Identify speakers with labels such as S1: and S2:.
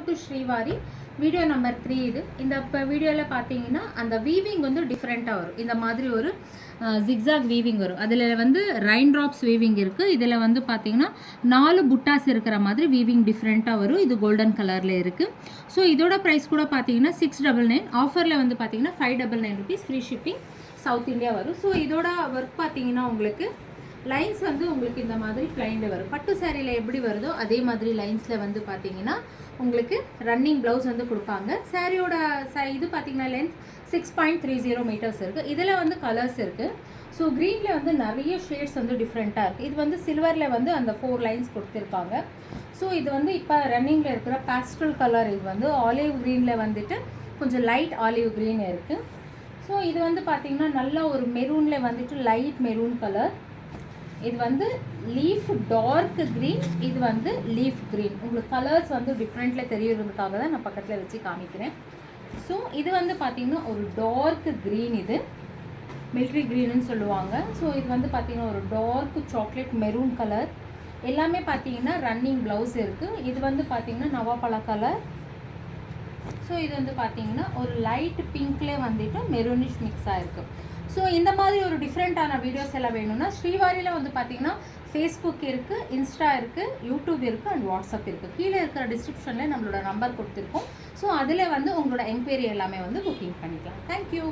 S1: To Srivari video number 3 இது. இந்த வீடியோவில் பார்த்தீங்கன்னா அந்த வீவிங் வந்து டிஃப்ரெண்ட்டாக வரும். இந்த மாதிரி ஒரு ஜிக்ஸாக் வீவிங் வரும். அதில் வந்து ரைன் ட்ராப்ஸ் வீவிங் இருக்குது. இதில் வந்து பார்த்தீங்கன்னா 4 புட்டாஸ் இருக்கிற மாதிரி வீவிங் டிஃப்ரெண்ட்டாக வரும். இது கோல்டன் கலரில் இருக்குது. ஸோ இதோட ப்ரைஸ் கூட பார்த்தீங்கன்னா 699. ஆஃபரில் வந்து பார்த்தீங்கன்னா 599 rupees free shipping south India வரும். ஸோ இதோட ஒர்க் பார்த்தீங்கன்னா உங்களுக்கு லைன்ஸ் வந்து உங்களுக்கு இந்த மாதிரி பிளைனில் வரும். பட்டு சாரியில் எப்படி வருதோ அதே மாதிரி லைன்ஸில் வந்து பார்த்தீங்கன்னா உங்களுக்கு ரன்னிங் ப்ளவுஸ் வந்து கொடுப்பாங்க. சாரியோட இது பார்த்தீங்கன்னா லென்த் 6.30 மீட்டர்ஸ் இருக்குது. இதில் வந்து கலர்ஸ் இருக்குது. ஸோ க்ரீனில் வந்து நிறைய ஷேட்ஸ் வந்து டிஃப்ரெண்ட்டாக இருக்குது. இது வந்து சில்வரில் வந்து அந்த 4 லைன்ஸ் கொடுத்துருக்காங்க. ஸோ இது வந்து இப்போ ரன்னிங்கில் இருக்கிற பேஸ்டல் கலர். இது வந்து ஆலிவ் க்ரீனில் வந்துட்டு கொஞ்சம் லைட் ஆலிவ் க்ரீன் இருக்குது. ஸோ இது வந்து பார்த்திங்கன்னா நல்ல ஒரு மெரூனில் வந்துட்டு லைட் மெரூன் கலர். இது வந்து லீஃப் டார்க் க்ரீன், இது வந்து லீஃப் க்ரீன். உங்களுக்கு கலர்ஸ் வந்து டிஃப்ரெண்ட்டில் தெரியறதுக்காக தான் நான் பக்கத்தில் வச்சு காமிக்கிறேன். ஸோ இது வந்து பார்த்திங்கன்னா ஒரு டார்க் க்ரீன், இது மிலிட்ரி க்ரீனுன்னு சொல்லுவாங்க. ஸோ இது வந்து பார்த்திங்கன்னா ஒரு டார்க் சாக்லேட் மெரூன் கலர். எல்லாமே பார்த்திங்கன்னா ரன்னிங் ப்ளவுஸ் இருக்குது. இது வந்து பார்த்திங்கன்னா நவாப்பழ கலர். ஸோ இது வந்து பார்த்திங்கன்னா ஒரு லைட் பிங்க்லேயே வந்துட்டு மெரூனிஷ் மிக்ஸ் ஆகிருக்கு. ஸோ இந்த மாதிரி ஒரு டிஃப்ரெண்ட்டான வீடியோஸ் எல்லாம் வேணும்னா ஸ்ரீவாரியில் வந்து பார்த்திங்கன்னா ஃபேஸ்புக் இருக்குது, இன்ஸ்டா இருக்குது, யூடியூப் இருக்குது அண்ட் வாட்ஸ்அப் இருக்குது. கீழே இருக்கிற டிஸ்கிரிப்ஷனில் நம்மளோட நம்பர் கொடுத்துருக்கோம். ஸோ அதில் வந்து உங்களோட என்கொயரி எல்லாமே வந்து புக்கிங் பண்ணிக்கலாம். தேங்க்யூ.